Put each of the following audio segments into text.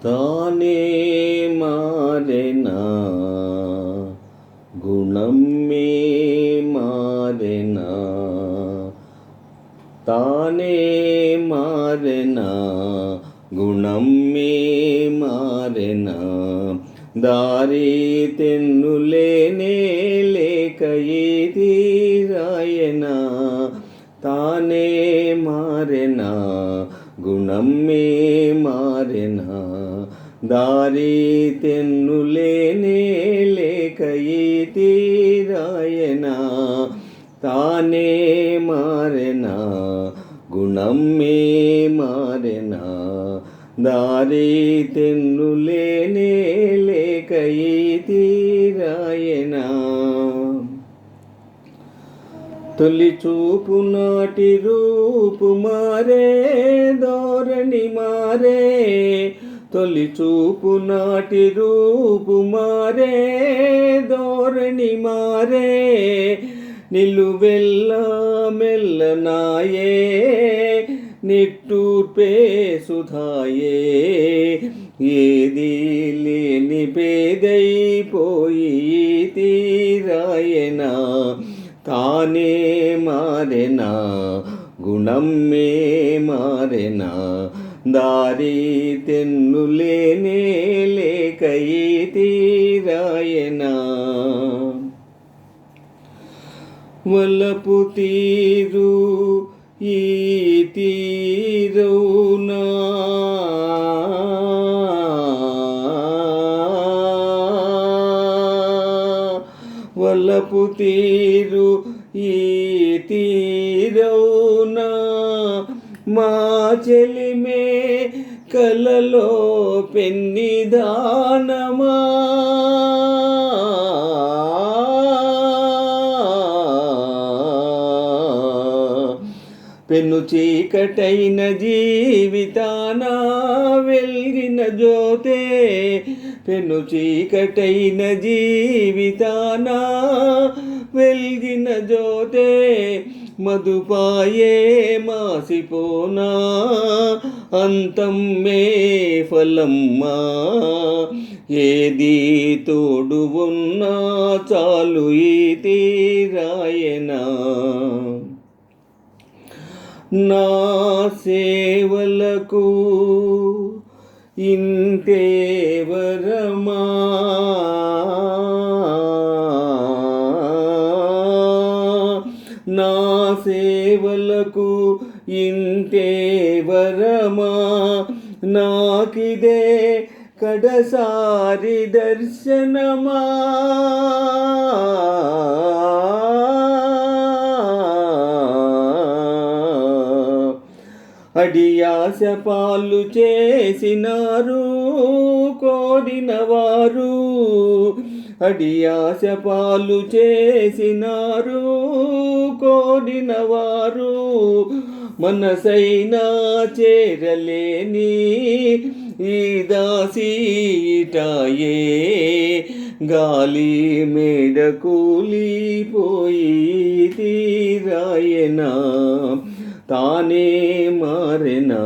తానే మారెనా గుణమ్మే మారెనా, తానే మారెనా గుణమ్మే మారెనా, దారి తెన్నులేనే లేక ఏది రాయనా, తానే మారెనా గుణమ్మే మారెనా, దారి తెన్నులేనే లేక ఏది రాయనా, తానే మారెనా గుణమ్మే మారెనా, దారి తెన్నులేనే లేక ఏది రాయనా. తొలి చూపు నాటి రూపు మారే ధోరణి మారే, తొలి చూపు నాటి రూపు మారే ధోరణి మారే, నిలువెల్లా మెల్లనాయే నిట్టూర్పే సుధాయే, ఏది లేని పేదైపోయి తీరాయనా, తానే మారెనా గుణమ్మే మారెనా, దారి తెన్నులేనే లేక తీరాయనా. వలపు తీరు ఈ తీరవునా, వలపు తీరు ఈ తీరవునా, మా చెలిమే కలలో పెన్నిదానమా, పెను చీకటైన జీవితాన వెలిగిన జ్యోతే, పెను చీకటైన జీవితాన వెలిగిన జ్యోతే, మధుపాయే మాసిపోనా అంతమ్మే ఫలమ్మా, ఏది తోడు ఉన్నా చాలు ఈ తీరాయనా. నా సేవలకు ఇంతే వరమా, నా సేవలకు ఇంతే వరమా, నాకిదే కడసారి దర్శనమా, అడియాస పాలు చేసినారు కోరిన వారు, అడియాస పాలు చేసినారు కోరిన వారు, మనసైనా చేరలేని ఈ దాసీటాయే, గాలి మేడ కూలిపోయి తీరాయనా, తానే మారెనా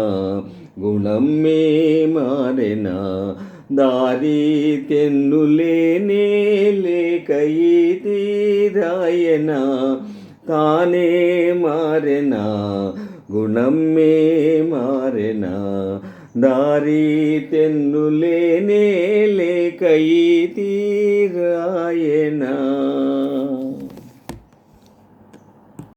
గుణమ్మే మారెనా, దారి తెన్నులేనే లేక తీరాయనా, తానే మారెనా గుణమ్మే మారెనా, దారి తెన్నులేనే లేక తీరాయనా.